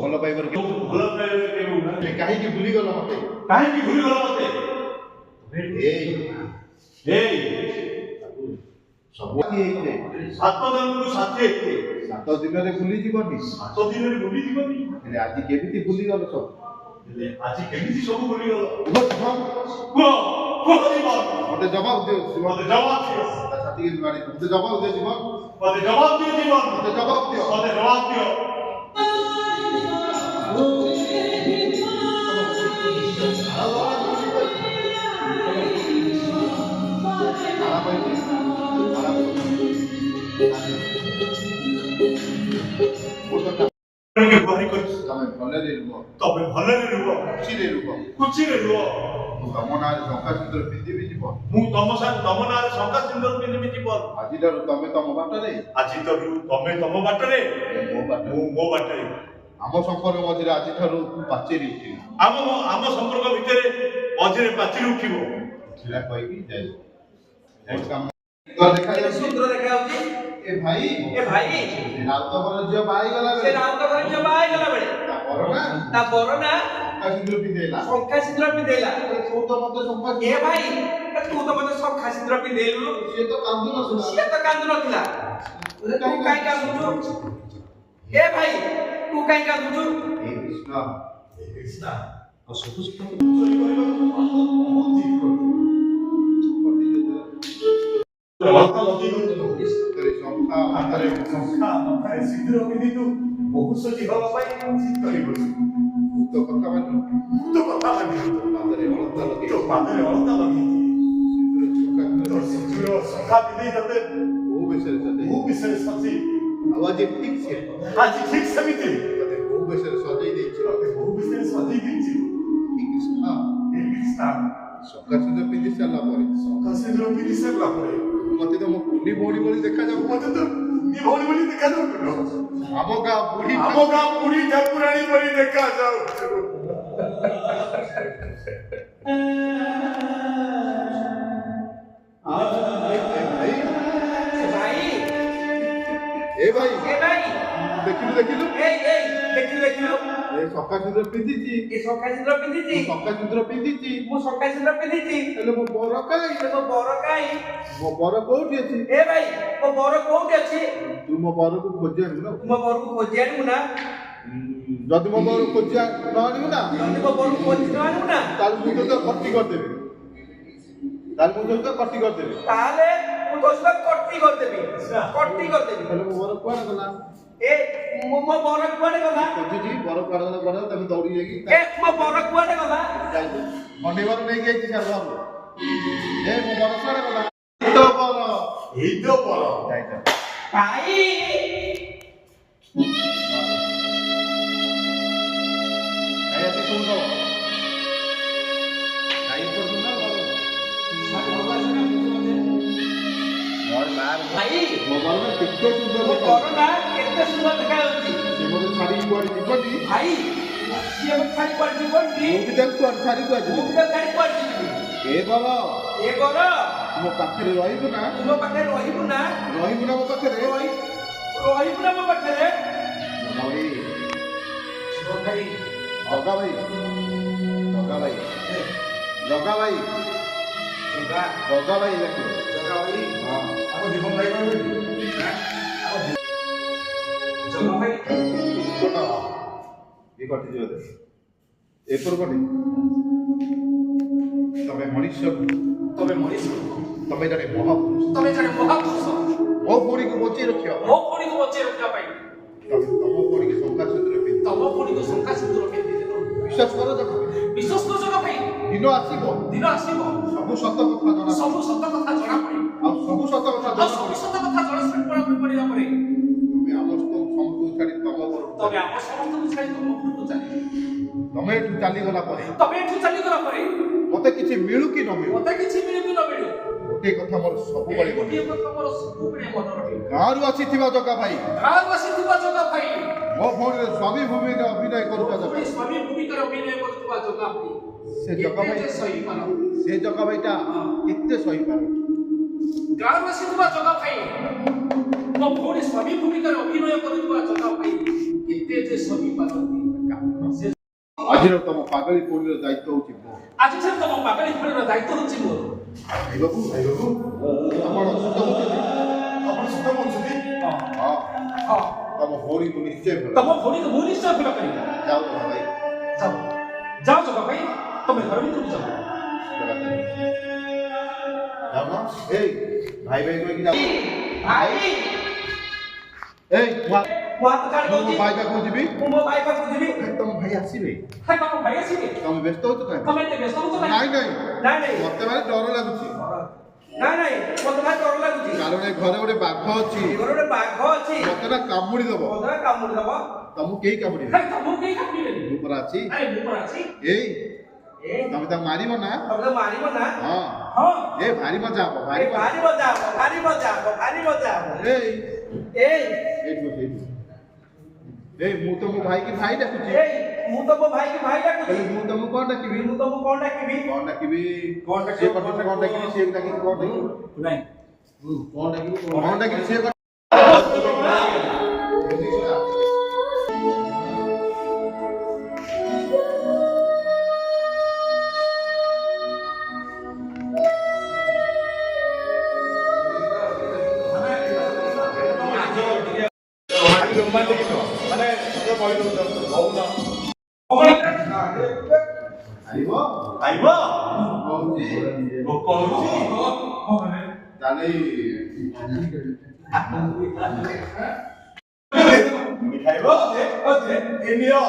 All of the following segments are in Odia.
ଭଲ ପାଇବାର କାହିଁକି ଭୁଲିଗଲ ମତେ? ସବୁ ସାତ ଦିନରେ ଭୁଲିଯିବନି। ହେଲେ ଆଜି କେମିତି ଭୁଲିଗଲ ସବୁ? ମତେ ଜବାବ ଦିଅ। ମତେ ଜବାବ ଦିଅ ତମେ ଭଲରେ ରୁହ, ଖୁସିରେ ରୁହ। ତମ ନାଁରେ ଶଙ୍ଖା ସିନ୍ଦୁର ପିନ୍ଧିବି ଜୀବନ। ମୁଁ ତମ ନାଁରେ ଶଙ୍ଖା ସିନ୍ଦୁର ପିନ୍ଧିବି ଜୀବନ। ଆଜିଠାରୁ ତମେ ତମ ବାଟରେ, ମୁଁ ମୋ ବାଟରେ। ଆମ ସମ୍ପର୍କ ମଝିରେ ଆଜିଠାରୁ ପାଚେରୀ ଉଠିବ। ଆମ ସମ୍ପର୍କ ଭିତରେ ମଝିରେ ପାଚେରୀ ଉଠିବ। ଛିଡ଼ା କହିକି ଯାଇ ସୁନ୍ଦର ଦେଖାଯାଉଛି। ଏ ଭାଇ ରାଉତ ଘର ଝିଅ ବାହା ହେଇଗଲା ବେଳେ ତା ବର ନା ଶଙ୍ଖା ସିନ୍ଦୁର ପିନ୍ଧେଇଲା। ତୁ ତ ମତେ ଶଙ୍ଖା ସିନ୍ଦୁର ପିନ୍ଧେଇଲୁ। ସିଏ ତ କାନ୍ଦୁ ନଥିଲା। ତୁ କାଇଁ କାନ୍ଦୁଛୁ? ଏ ଭାଇ ତୁ କାଇଁ କାନ୍ଦୁଛୁ? ହେ କୃଷ୍ଣ ସିନ୍ଦୁର ପିନ୍ଧି ବହୁ ସଜି ହବା ପାଇଁ କଥା ମାନି ପାଦରେ ଅଳତା ଲଗେଇ ଶଙ୍ଖା ପିନ୍ଧି ତତେ ବହୁ ବିଷୟରେ ସଜେଇ ଆଉ ଆଜି ଠିକ ସେମିତି ତତେ ବହୁ ବିଷୟରେ ସଜେଇ ଦେଇଛି। ଶଙ୍ଖା ସିନ୍ଦୁର ପିନ୍ଧି ସାରିଲା ପରେ ମତେ ତ ମୋ କୁନି ଭଉଣୀ ଭଳି ଦେଖାଯାଉ। ଆମ ଗାଁ ବୁଢୀ ଠାକୁରାଣୀ ଭଳି ଦେଖାଯାଉ। ଦେଖିଲୁ ଶଙ୍ଖା ସିନ୍ଦୁର ପିନ୍ଧିଛି। ହେଲେ ମୋ ବର କାଇଁ? ମୋ ବର କୋଉଠି ଅଛି? ତୁ ମୋ ବରକୁ ଖୋଜି ଆଣିବୁ ନା? ଯଦି ମୋ ବରକୁ ଖୋଜି ନ ଆଣିବୁ ନା ତାହେଲେ ମୁଁ ତୋତେ କଟି କରିଦେବି। ତାହେଲେ ମୁଁ ମୋ ବର କୁଆଡେ ଗଲା? ଖୋଜିଛି ବର କୁଆଡେ ଗଲା ତାକୁ ଦୌଡ଼ି ଯାଇକି ମଣ୍ଡେଇବାର ନେଇକି ଯାଇଛି ମୋ ବର କୁଆଡେ ଗଲା? ଏଇ ତ ବର କେତେ ସୁନ୍ଦର ଦେଖାଯାଉଛି। ସେ ମତେ ଛାଡିକି କୁଆଡେ ଯିବନି ଭାଇ। ଏ ବର ମୋ ପାଖରେ ରହିବୁ ନା? ମୋ ପାଖରେ ଜଗା ଭାଇ ତମେ ମଣିଷ, ତମେ ଜଣେ ମହାପୁରୁଷ। ମୋ ଭଉଣୀକୁ ବଞ୍ଚେଇ ରଖିବା ପାଇଁ ତମ ଭଉଣୀକୁ ଶଙ୍ଖା ସିନ୍ଦୁର ପିନ୍ଧି ବିଶ୍ୱାସ କର ଜଗା ଭାଇ। ଦିନ ଆସିବ ସବୁ ସତ କଥା ଜଣା ସବୁ ସତ କଥା ଜଣା ପଡିବ ଆଉ ସବୁ ସତ କଥା ଆଉ ସବୁ ସତ କଥା ଜଣା ପଡିଲା ପରେ ତମେ ଆମ ସମସ୍ତଙ୍କୁ ଛାଡ଼ି ତମ ଘରକୁ ତମେ ଆମ ସମସ୍ତଙ୍କୁ ଛାଡ଼ି ତମ ଘରକୁ ଚାଲିବ ତମେ ଏଠୁ ଚାଲିଗଲା ପରେ ତମେ ଏଠୁ ଚାଲିଗଲା ପରେ ମତେ କିଛି ମିଳୁ କି ନ ମିଳୁ ମତେ କିଛି ମିଳୁ କି ନ ମିଳୁ ଗୋଟିଏ କଥା ମୋର ସବୁବେଳେ ଗୋଟିଏ କଥା ମୋର ସବୁବେଳେ ମନେ ରହିବ ଗାଁରୁ ଆସିଥିବା ଜଗା ଭାଇ ଗାଁରୁ ଆସିଥିବା ଜଗା ଭାଇ ମୋ ଭଉଣୀର ସ୍ୱାମୀ ଭୂମିରେ ଅଭିନୟ କରୁଥିବା ଜଗା ସ୍ୱାମୀ ଭୂମିକାରେ ଅଭିନୟ କରୁଥିବା ଜଗା ଭାଇ ସେ ଜଗା ଭାଇ ସହିପାର ସେ ଜଗା ଭାଇଟା କେତେ ସହିପାରେ ଗାଁରୁ ଆସିଥିବା ଜଗା ଭାଇ ମୋ ଭଉଣୀ ସ୍ୱାମୀ ଭୂମିକାରେ ଅଭିନୟ କରୁଥିବା ଜଗା ଭାଇ କେତେ ଯେ ସହିପାରନ୍ତି ଆଜିର ତମ ପାଗଳି ପୋଡ଼ିର ଦାୟିତ୍ୱ ହେଉଛି ମୋ ଆଜିଠାରୁ ତମ ପାଗଳି ପୋଡ଼ିର ଦାୟିତ୍ୱ ହେଉଛି ମୋର ଭାଇ ବାବୁ ଆପଣ ସୁଧ କହୁଛନ୍ତି ଆପଣ ସୁଧ କହୁଛନ୍ତି ହଁ ହଁ ତମ ଭଉଣୀକୁ ନିଶ୍ଚୟ ଭଲ ତମ ଭଉଣୀକୁ ମୁଁ ନିଶ୍ଚୟ ଭଲ କରିବି ଯାଅ ଜଗା ଭାଇ ଯାଅ ଯାଅ ଜଗା ଭାଇ ତମେ ଘର ଭିତରକୁ ଯାଅ ଯାଉନ ଏଇ ଭାଇ ଭାଇ କହିକି ଯାଅ ଭାଇ ଏଇ ମୁଁ ହାତ ଛାଡ଼ି ମୋ ଦଉଛି ଭାଇ ପାଖକୁ ଯିବି ମୁଁ ମୋ ଭାଇ ପାଖକୁ ଯିବି ତମ ଭାଇ ଆସିବେ ହେ ତମ ଭାଇ ଆସିବେ ତମେ ବ୍ୟସ୍ତ ହଉଛ କାହିଁକି ତମେ ଏତେ ବ୍ୟସ୍ତ ହଉଛ ନାଇଁ ନାଇଁ ନାଇଁ ନାଇଁ ମତେ ଭାରି ଡର ଲାଗୁଛି ନାଇଁ ନାଇଁ ମତେ ଭାରି ଡର ଲାଗୁଛି କାରଣ ଏ ଘରେ ଗୋଟେ ବାଘ ଅଛି ଘରେ ଗୋଟେ ବାଘ ଅଛି ମତେ ନା କାମୁଡି ଦବ ମତେ କାମୁଡ଼ି ଦବ ତମକୁ କେହି କାମୁଡିବେ ହେ ତମକୁ କେହି କାମୁଡ଼ିବେନି ମୁଁ ପରା ଅଛି ଆରେ ମୁଁ କଣ ଅଛି ଏଇ ଏ ତମେ ତାକୁ ମାରିବ ନା ତମେ ତ ମାରିବ ନା ହଁ ହଁ ଏ ଭାରି ମଜା ହବ ଏ ଭାରି ମଜା ହବ ଭାରି ମଜା ହବ ଭାରି ମଜା ହବ ଏଇ ଏଇ ଏଇଠି ବସ ଏଇଠି ଏଇ ମୁଁ ତ ମୋ ଭାଇକି ଭାଇ ଡାକୁଛି ଏଇ ମୁଁ ତ ମୋ ଭାଇକି ଭାଇ ଡାକୁଛି ହେଲେ ମୁଁ ତମକୁ କଣ ଡାକିବି ମୁଁ ତମକୁ କଣ ଡାକିବି କଣ ଡାକିବି କଣ ଡାକିବି? ସିଏ କଣ ଡାକିବି ସିଏ ଡାକିବି କଣ ଡାକିବି ନାଇଁ କଣ ଡାକିବି କଣ ଡାକିବି ସିଏ ଖାଇବ ଭୋକ ହଉଛି ତାହେଲେ তুমি ଖାଇବ ଏ ନିଅ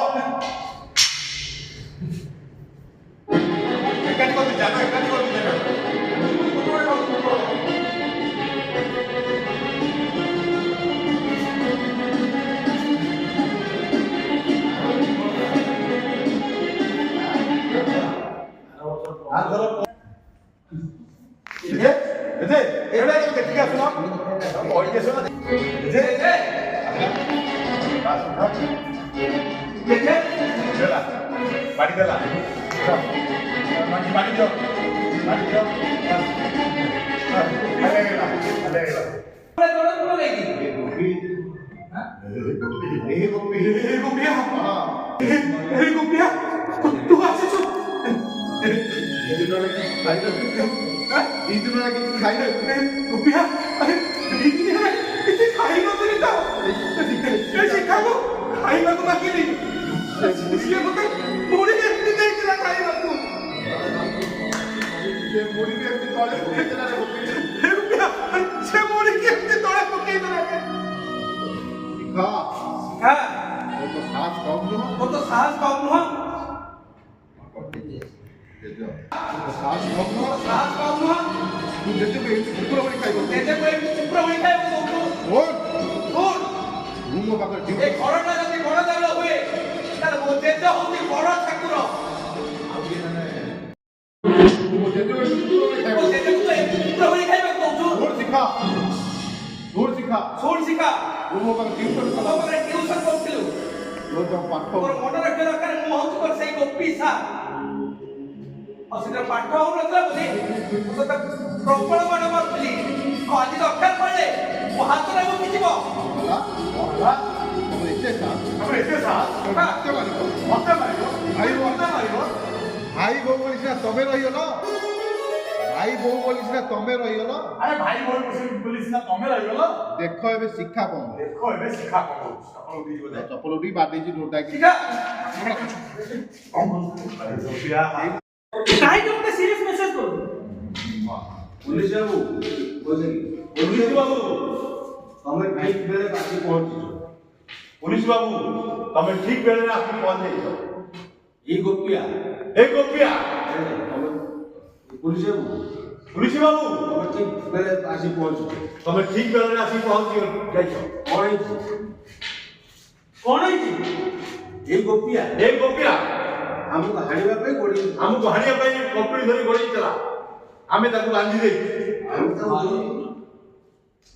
ଏକାଠି କରିବି ଜାନ ଏକାଠି କରିବି ଜାନ ଦେଖିକି ଆସୁନ କହିକି ଆସୁନ ଦେଲା ବାଡ଼ି ଦେଲା ବାଡ଼ି ଦିଅ ବାଡ଼ି ଦିଅ ତୁ ଆସିଛୁ ଗୋପିଆ ଆରେ କିଛି ଖାଇନଥିଲି ତ ଶିଖାକୁ ଖାଇବାକୁ ମାଗିଲି ସିଏ ମତେ ମୁଢ଼ି ଏମିତି ଦେଇଥିଲା ଖାଇବାକୁ ସେ ମୁଢ଼ି ଏମିତି ତଳେ ପକେଇଥିଲା ସେ ମୁଢ଼ିକି ଏମିତି ତଳେ ପକେଇଥିଲା ସାହସ କମ୍ ନୁହଁ ମୋର ତ ସାହସ କମ୍ ନୁହଁ ସାହସ କମ୍ ନୁହଁ ସାହସ କମ୍ ନୁହଁ ତୁ ଯେତେବେଳେ କୁକୁର ଭଳି ଖାଇବ ଚିତ୍ର ଭଳି ଖାଇବ ମୁଁ ମୋ ପାଖରେ ଏ ଘରଟା ଯଦି ବଡ଼ ଚାଉଳ ହୁଏ ତାହେଲେ ମୋ ଜେଜ ହଉଛି ବଡ଼ ଠାକୁର ମୋ ଯେତେବେଳେ କୁକୁର ଭଳି ଖାଇବ ମୋ ଜେଜେକୁ ତ ଏମିତି ଚିତ୍ର ଭଳି ଖାଇବାକୁ କହୁଛୁ ଶୁଣ ଶିଖା ମୁଁ ମୋ ପାଖରେ ଟିଉସନ୍ ମୋ ପାଖରେ ଟିଉସନ୍ କରୁଥିଲୁ ପାଠ ମୋର ମନେ ରଖିବା ଦରକାର ମୁଁ ହଉଛି ମୋର ସେଇ ଗୋପୀ ସାର୍ ଆଉ ସେଥିରେ ପାଠ ହଉନଥିଲା ବୋଲି ମୁଁ ତ ପ୍ରବଳ ମାଡ଼ ମାରୁଥିଲି ଆଉ ଆଜି ଦରକାର ପଡ଼ିଲେ ମୋ ହାତରେ ଉଠିଯିବ ଏତେ ସାହସ ଭାଇ ବୋଉ ବୋଲି ସିନା ତମେ ରହିଗଲ ଭାଇ ବୋଉ ବୋଲି ସିନା ତମେ ରହିଗଲ ଆରେ ଭାଇ ବୋଲି ସିନା ତମେ ରହିଗଲ ଦେଖ ଏବେ ଶିକ୍ଷା କଣ ଦେଖ ଏବେ ଶିଖା କଣ ହଉଛି ଚପଲ ଉଠି ବାଡେଇଛି ନୋଟା ଶିଖା କାହିଁକି ମତେ ସିରିୟସ୍ ମେସେଜ କରୁ पुलिस बाबू पुलिस बाबू तमें ठीक बेले आसी पहुंची पुलिस बाबू तमे ठीक बेले आसी पहुंच जाइछ ये गोपिया ए गोपिया পুলিশ বাবু পুলিশ বাবু তবে ঠিক বেলে আসি পৌঁছুছে তবে ঠিক বেলায় আসি পৌঁছি যাইছ কଣ ହେଇଛି କଣ ହେଇଛି? ଏଇ ଗୋପିଆ এই গোপিয়া ଆମକୁ ହାଣିବା ପାଇଁ ଗୋଡେଇ ଆମକୁ ହାଣିବା ପାଇଁ କପଡି ଧରି ଗୋଡେଇଥିଲା ଆମେ ତାକୁ ବାନ୍ଧି ଦେଇଛୁ ଆମେ ତାକୁ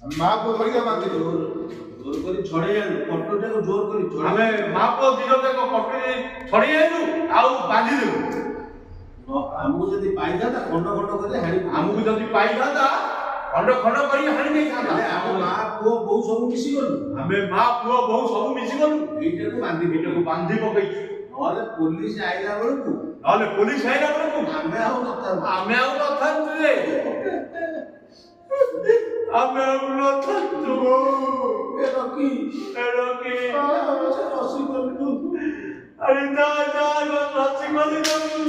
ମା ପୁଅ ଧରିକି ବାନ୍ଧି ଜୋର କରି ଛଡେଇ ଆଣୁ କଟୁଟାକୁ ଜୋର କରି ଆମେ ମା ପୁଅ ଦି ଜଣ ଯାକ କପଡି ଛଡେଇ ଆଇଲୁ ଆଉ ବାନ୍ଧି ଦେଲୁ ଆମକୁ ଯଦି ପାଇଥାନ୍ତା ଖଣ୍ଡ ଖଣ୍ଡ କରି ହାଣି ଆମକୁ ଯଦି ପାଇଥାନ୍ତା ଖଣ୍ଡ ଖଣ୍ଡ କରି ହାଣି ଦେଇଥାନ୍ତା ଆମ ମା ପୁଅ ବୋଉ ସବୁ ମିଶିଗଲୁ ଆମେ ମା ପୁଅ ବୋହୁ ସବୁ ମିଶିଗଲୁ ଏଇଟାକୁ ବାନ୍ଧି ଏଇଟାକୁ ବାନ୍ଧି ପକେଇଛୁ ନହେଲେ ପୋଲିସ ଆଇଲା ବେଳକୁ ନହେଲେ ପୋଲିସ ଆଇଲା ବେଳକୁ ଆମେ ଆଉ ନଥାନ୍ତୁ ଆମେ ଆଉ ନଥାନ୍ତୁ ରେ ଆମେ ଆଉ ନଥାନ୍ତୁ ଏ ରକି ରକି ରସି କରିଲୁ ଆରେ ନା ନା ରସି କରି ଦବୁ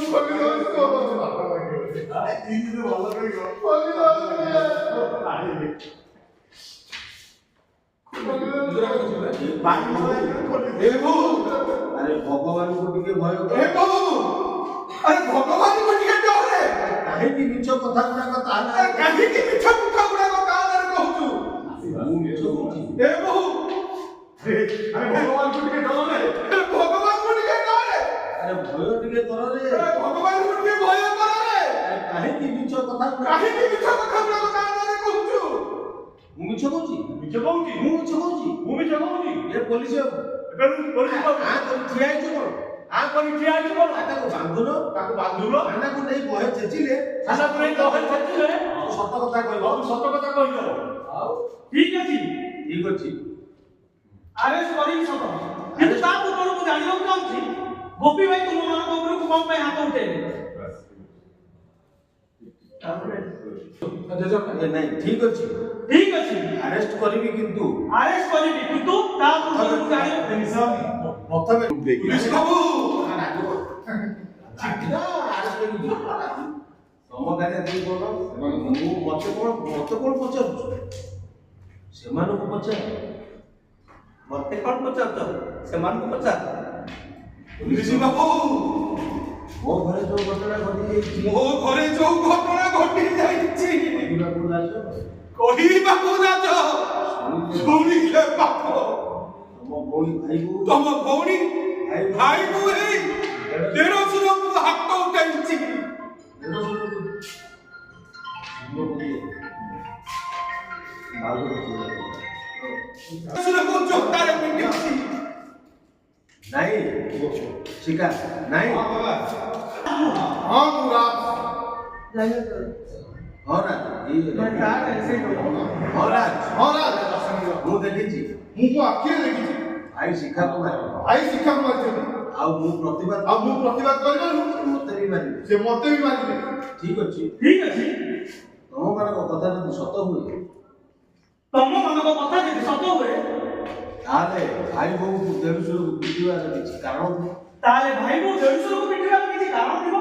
ଆରେ ଭଗବାନଙ୍କୁ ଟିକେ ଭୟ କର ଆରେ ଭଗବାନଙ୍କୁ ଟିକେ ଡରେ କାହିଁକି ମିଛ କଥା ଗୁଡାକ ତାହେଲେ କାହିଁକି ମିଛ କଥା ଗୁଡାକ କାହା ନାଁରେ କହୁଛୁ ମୁଁ ମିଛ କହୁଛି ଏ ବୋହୁ ଆରେ ଭଗବାନଙ୍କୁ ଟିକେ ଡରେ ଭଗବାନଙ୍କୁ ଟିକେ ଡରେ ଆରେ ଭୟ ଟିକେ କର ରେ ଭଗବାନଙ୍କୁ ଟିକେ ଭୟ କରରେ କାହିଁକି ମିଛ କଥା ଗୁଡାକ କାହିଁକି ମିଛ କଥା ଗୁଡାକ କାହା ନାଁରେ କହୁଛୁ ମୁଁ ମିଛ କହୁଛି ମିଛ କହୁଛି ମୁଁ ମିଛ କହୁଛି ମୁଁ ମିଛ କହୁଛି ଏ ପୋଲିସ ଏବେ ପୋଲିସ ବାବୁ ଆ କରି ଠିଆ ହେଇଛୁ କଣ ଆ କରି ଠିଆ ହେଇଛୁ କଣ ତାକୁ ବାନ୍ଧୁନ ତାକୁ ବାନ୍ଧୁଲ ଥାନାକୁ ନେଇ ବହେ ଛେଚିଲେ ଥାନା ପୁରା ଦହେ ଛାଚିଲେ ସତ କଥା କହିବ ସବୁ ସତ କଥା କହିଦବ ଆଉ ଠିକ ଅଛି ଠିକ ଅଛି ଆରେଷ୍ଟ କରିବି ସତ କିନ୍ତୁ ତା ପୂର୍ବରୁ ମୁଁ ଜାଣିବାକୁ ଚାହୁଁଛି ଗୋପୀ ଭାଇ ତୁମମାନଙ୍କ ଉପରକୁ କଣ ପାଇଁ ହାତ ଉଠେଇଲେ? ଏ ନାଇଁ ଠିକ ଅଛି ଠିକ ଅଛି ଆରେଷ୍ଟ କରିବି କିନ୍ତୁ ଆରେଷ୍ଟ କରିବି କିନ୍ତୁ ତା ପୂର୍ବରୁ ମୁଁ ଜାଣିବାକୁ ପ୍ରଥମେ ପୁଲିସ ବାବୁ ତମ ଗାଡିଆ ଦେଇ କଣ ମୁଁ ମତେ କଣ ପଚାରୁଛୁ ସେମାନଙ୍କୁ ପଚାର ମତେ କଣ ପଚାରୁଛ? ସେମାନଙ୍କୁ ପଚାର। ପୁଲିସ ବାବୁ ମୋ ଘରେ ଯୋଉ ଘଟଣା ଘଟି ଯାଇଛି ମୋ ଘରେ ଯୋଉ ଘଟଣା ଘଟି ଯାଇଛି କହିବାକୁ ଲାଜ କହିବାକୁ ଲାଜ ଶୁଣିଲେ ପାପ ତମ ଭଉଣୀ ଭାଇକୁ ତମ ଭଉଣୀ ଭାଇକୁ ହେଇ ଦେଢ଼ଶୁରକୁ ହାତ ଉଠାଇଛି ଦେଢ଼ଶୁରକୁ ଜୋତାରେ ପିଟିଛି ନାଇଁ ଶିକା ନାଇଁ ହଁ ମୁଁ ରାଜ ହଁ ରାଜ ହଁ ରାଜ ହଁ ରାଜ ମୁଁ ଦେଖିଛି ମୁଁ ମୋ ଆଖିରେ ଦେଖିଛି ଭାଇ ଶିଖାକୁ ମାରିବ ଭାଇ ଶିକ୍ଷାକୁ ମାରିଛନ୍ତି ଆଉ ମୁଁ ପ୍ରତିବାଦ ଆଉ ମୁଁ ପ୍ରତିବାଦ କରିବାରୁ ମତେ ବି ମାରିବି ସେ ମତେ ବି ମାରିବେ ଠିକ ଅଛି ଠିକ ଅଛି ତମମାନଙ୍କ କଥା ଯଦି ସତ ହୁଏ ତମମାନଙ୍କ କଥା ଯଦି ସତ ହୁଏ ତାହେଲେ ଭାଇ ବୋଉକୁ ଦେଢ଼ଶୁରକୁ ପିଟିବାର କିଛି କାରଣ ଥିବ ତାହେଲେ ଭାଇ ବୋଉ ଦେଢ଼ଶୁରକୁ ପିଟିବାର କିଛି କାରଣ ଥିବ।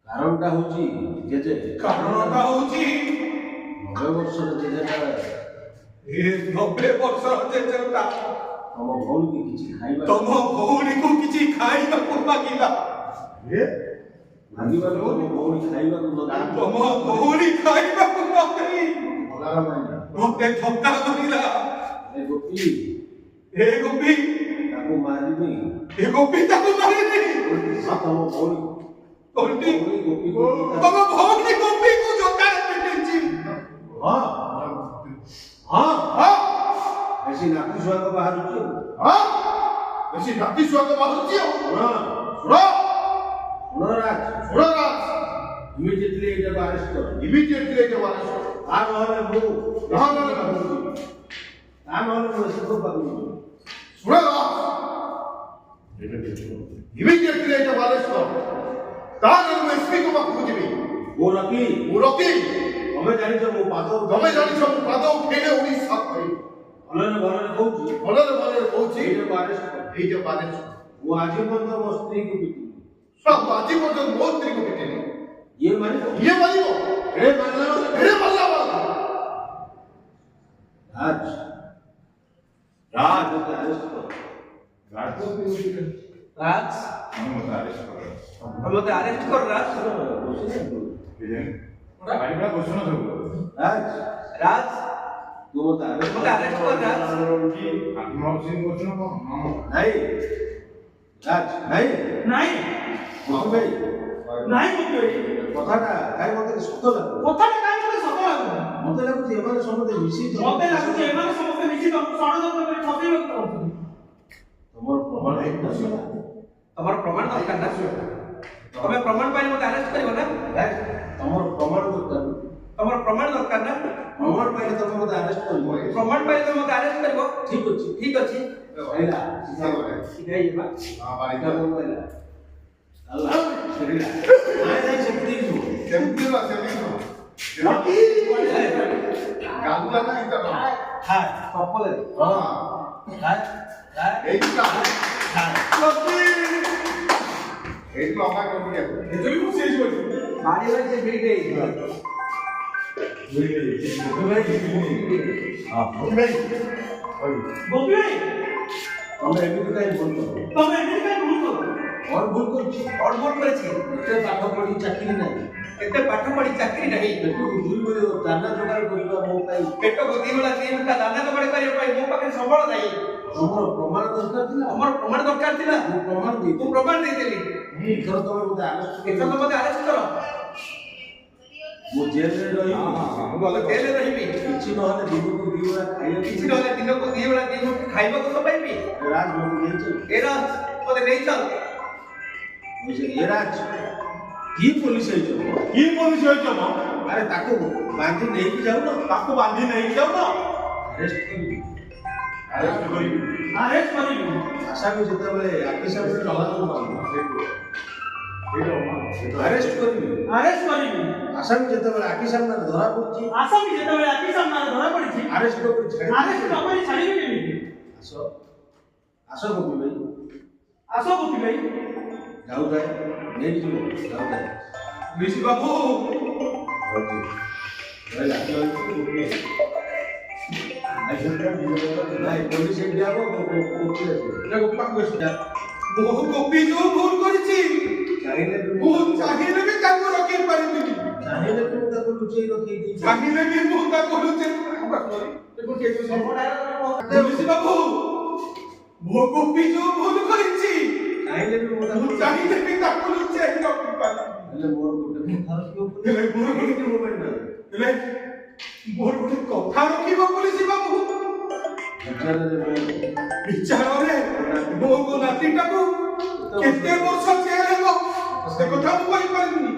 କାରଣଟା ହଉଛି ଜେଜେ କାରଣଟା ହଉଛି 90 ବର୍ଷର ଜେଜେଟା ଏ 90 ବର୍ଷର ଜେଜେଟା ତମ ଭଉଣୀକି କିଛି ଖାଇବା ତମ ଭଉଣୀକୁ କିଛି ଖାଇବାକୁ ମାଗିଲା ମାଗିବାରୁ ତମ ଭଉଣୀ ଖାଇବାକୁ ନ ତମ ଭଉଣୀ ଖାଇବାକୁ ନ ଦେଇ ଭଗାର ମାଇଲା ମୋତେ ଧକ୍କା ମାରିଲା ଏ ଗୋପୀ ଏ ଗୋପୀ ତାକୁ ମାରିନି ଏ ଗୋପୀ ତାକୁ ମାରିନି ସେ ତମ ଭଉଣୀ ଗୋପୀ ଗୋପୀକୁ ତମ ଭଉଣୀ ଗୋପୀକୁ ଜୋତାରେ ପିଟିଛି ହଁ ହଁ ହଁ ବେଶୀ ନାକୁ ଛୁଆଙ୍କ ବାହାରୁଛି ହଁ ବେଶୀ ରାତି ଛୁଆଙ୍କ ବାହାରୁଛି ଆଉ ଶୁଣ ଶୁଣ ଶୁଣ ରାଜ ଶୁଣ ରାଜ ଇମିଡିଏଟଲି ଏଇଟାକୁ ଆରେଷ୍ଟ କର ଇମିଡିଏଟଲି ଏଇଟା ବାହାରୁଛି ତା ନହେଲେ ମୁଁ ହଁ, ହଁ, ହଁ। ତା ନହେଲେ ମୁଁ ଏସବୁ ପାରୁନି ଶୁଣ ଇମିଡିଏଟଲି ଏଇଟା ବାହାରୁଛି ତାହେଲେ ମୁଁ ଏସ୍ପିଙ୍କ ପାଖକୁ ଯିବି ମୁଁ ରକି ମୁଁ ରକି ତମେ ଜାଣିଛ ମୋ ପାଦ ତମେ ଜାଣିଛ ମୁଁ ପାଦ ଉଠେଇଲେ ଓଡ଼ିଶା କହିବି ଭଲରେ ଭଲରେ କହୁଛି ଭଲରେ ଭଲରେ କହୁଛି ଏଇଟାକୁ ଆରେଷ୍ଟ କର ଏଇଟା ବାହାରୁଛି ମୁଁ ଆଜି ପର୍ଯ୍ୟନ୍ତ ମୋ ସ୍ତ୍ରୀକୁ ପିଟିବି ଆଜି ପର୍ଯ୍ୟନ୍ତ ମୋ ସ୍ତ୍ରୀକୁ ପିଟିନି ଇଏ ମାରିବ ଇଏ ମାରିବ ଏ ମାରିଲା ଏଡ଼େ ମାରିଲା ବାଲା ରାଜ ରାଜ ଆରେଷ୍ଟ କର ରାଜ ମୋତେ ଆରେଷ୍ଟ କର मत अरेस्ट कर राज ଭାଇ ପୁରା ଘୋଷଣା ସବୁ राज ତୁ ମତେ मत अरेस्ट कर राज ଆତ୍ମହତ୍ୟା ଘୋଷଣା କଣ ନାଇଁ ରାଜ ନାଇଁ ନାଇଁ ମତେ ଭାଇ ନାଇଁ ମୋତେ କଥାଟା କାଇଁ ମତେ ସତ ଲାଗୁନି କଥାଟା କାଇଁ ମୋତେ ସତ ଲାଗୁନି ମତେ ଲାଗୁଛି ଏମାନେ ସମସ୍ତେ ମିଶି ମୋତେ ଲାଗୁଛି ଏମାନେ ସମସ୍ତେ ମିଶି ତମକୁ ଷଡ଼ଯନ୍ତ୍ର କରି ଠକେଇବାକୁ ଚାହୁଁଛନ୍ତି ତମର ପ୍ରମାଣ ହେଇଛି तमर प्रमाण दरकार ना तमे प्रमाण पाइ मत अरेस्ट करिवो ना ତମର ପ୍ରମାଣ ଦରକାର तमर प्रमाण दरकार ना ପ୍ରମାଣ ପାଇଲେ ତମେ ମତେ ଆରେଷ୍ଟ କରିବ प्रमाण पाइ तो मत अरेस्ट करिवो ଠିକ ଅଛି ठीक अछि ହେଲା ठीक है ये बात ହଁ ଭାଇ ଆଲ୍ଲା ସେଠିଲା ନାଇଁ ନାଇଁ ସେଠି ଯିବ ସେମିତି ବା ସେମିତି ଗାଗୁଲା ନା ଇଟା ହାଏ चप्पल है ହଁ ହାଏ ହାଏ এইটা ହାଏ এইটা লম্বা করে দিয়ে ଏତେ ବି ଖୁସି ହେଇଯିବ गाड़ी में से भिड़ गई ଗୋପୀ ଭାଇ ତମେ ଏମିତି କାଇଁ ଭୁଲ କର ତମେ ଏମିତି କାଇଁ ଭୁଲ କଲ କଣ ଭୁଲ କରୁଛି और बोल करे छी ଏତେ ପାଠ ପଢି ଚାକିରି ନାହିଁ एते पाठ पढ़ी चाकरी नहीं ପେଟକୁ ଦୁଇ ବେଳ ଦାନା ଯୋଗାଡ଼ କରିବା ମୋ ପାଇଁ पेट को दी वाला तीन का दाना तो बड़े करे भाई मो पाखे सबळ नहीं ତମର ପ୍ରମାଣ ଦରକାର ଥିଲା हमर प्रमाण दरकार थिला ମୁଁ ପ୍ରମାଣ तू ଦେଇଥିଲି प्रमाण दे देली ଏଥର ତମେ ମତେ ଆରେଷ୍ଟ एथर तो मते अरेस्ट करो ମୁଁ ଜେଲରେ ରହିବି बोले तेले रहिबी କିଛି ନହେଲେ ଦିନକୁ ଦି ବେଳା ଖାଇବାକୁ किछि नले दिन को दी वाला दिन खाइबा को तो पाइबी ରାଜ ମତେ ନେଇଛ एरा मते नहीं चल ବୁଝେ ଏ ରାଜ କି ପୋଲିସ ହେଇଛ କି ପୋଲିସ ହେଇଛ ମ ଆରେ ତାକୁ ବାନ୍ଧି ନେଇକି ଯାଉନ ତାକୁ ବାନ୍ଧି ନେଇକି ଯାଉନ ଆରେଷ୍ଟ କରିବି ଆରେଷ୍ଟ କରିବି ଆରେଷ୍ଟ କରିବି ଆଶାକୁ ଯେତେବେଳେ ଆଖି ସାମ୍ନାରେ ଜଳାକୁ ଆରେଷ୍ଟ କରିବି ଆରେଷ୍ଟ କରିବି ଆଶାକୁ ଯେତେବେଳେ ଆଖି ସାମ୍ନାରେ ଧରା ପଡୁଛି ଆସାମୀ ଯେତେବେଳେ ଆଖି ସାମ୍ନାରେ ଧରା ପଡ଼ିଛି ଆରେଷ୍ଟ କରି ଛାଡ଼ି ଆରେଷ୍ଟ ନ କରି ଛାଡ଼ିବି କେମିତି ଆସ ଆସ ଗୋପୀ ଭାଇ ଆସ ଗୋପୀ ଭାଇ ଯାଉଥାଏ ନେଇକି ଯିବ ଯାଉଥାଏ ঋষি বাবু ରହିଲା ନାଇଁ ପୋଲିସ ଏଠି ହବ କୋର୍ଟରେ ଆସିବ ଗୋପୀ ପାଖକୁ ଆସିଲା ମୋ ଗୋପୀ ଯୋଉ ଭୁଲ କରିଛି ଚାହିଁଲେ ବି ମୁଁ ଚାହିଁଲେ ବି ତାକୁ ରଖେଇ ପାରିବିନି ଚାହିଁଲେ ବି ମୁଁ ତାକୁ ଲୁଚେଇ ରଖେଇ ଦେଇଛି ଚାହିଁଲେ ବି ମୁଁ ତାକୁ ଲୁଚେଇ ঋষি ବାବୁ ମୋ ଗୋପୀ ଯୋଉ ଭୁଲ କରିଛି ଚାହିଁଲେ ବି ମୁଁ ତାକୁ ମୁଁ ଚାହିଁଲେ ବି ତାକୁ ଲୁଚେଇ ରଖିପାରିବି ହେଲେ ମୋର ଗୋଟେ କଥା ରଖିବ ହେଲେ ମୋର ଗୋଟେ ମୋବାଇଲ ନାହିଁ ହେଲେ ମୋର ଗୋଟେ କଥା ରଖିବ ପୋଲିସ ବାବୁ ବିଚାରରେ ମୋ ନାତିଟାକୁ କେତେ ବର୍ଷ ଜେଲ ହେବ ସେ କଥା ମୁଁ କହିପାରିବିନି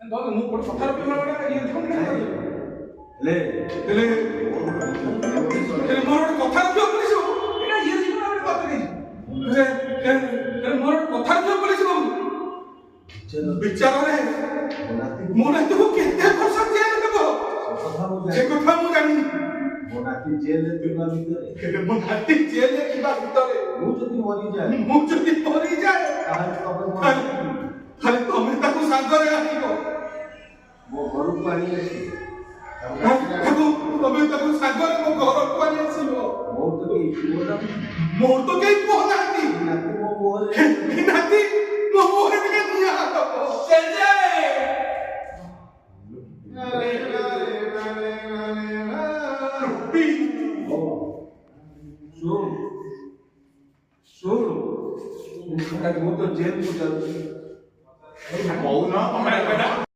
ମୁଁ ଗୋଟେ କଥା ରଖିବି ହେଲେ ହେଲେ ମୋର ଗୋଟେ କଥା ରଖିବ ପୋଲିସ ବାବୁ ଏଇଟା ଇଏ ଜୀବନ ଆମେ କଥା ଦେଇଛୁ ମୋର ଗୋଟେ କଥା ରଖିବ ପୋଲିସ ବାବୁ ବିଚାରରେ ମୋ ନାତିକୁ କେତେ ବର୍ଷ ଜେଲ ହେବ ସେ କଥା ମୁଁ ଜାଣିନି ମୋ ନାତି ଜେଲରେ ଥିବା ଭିତରେ ହେଲେ ମୋ ନାତି ଜେଲରେ ଥିବା ଭିତରେ ମୁଁ ଯଦି ମରିଯାଏ ମୁଁ ଯଦି ମରିଯାଏ ତାହେଲେ ତମେ ତାହେଲେ ତମେ ତାକୁ ସାଙ୍ଗରେ ଆଣିବ ମୋ ଘରକୁ ଆଣି ଆସି ତମେ ତାକୁ ସାଙ୍ଗରେ ମୋ ଘରକୁ ଆଣି ଆସିବ ମୋର ତ କେହି ପୁଅ ନାହିଁ ମୋର ତ କେହି ପୁଅ ନାହାନ୍ତି ନାତି ମୋ ମୁହଁରେ ଏ ନାତି ମୋ ମୁହଁରେ ଟିକେ ନିଆଁ ଦବ ଶୁଣ ମୁଁ ତ ଜେଲକୁ ଯାଉଛି କହୁନ ତମେ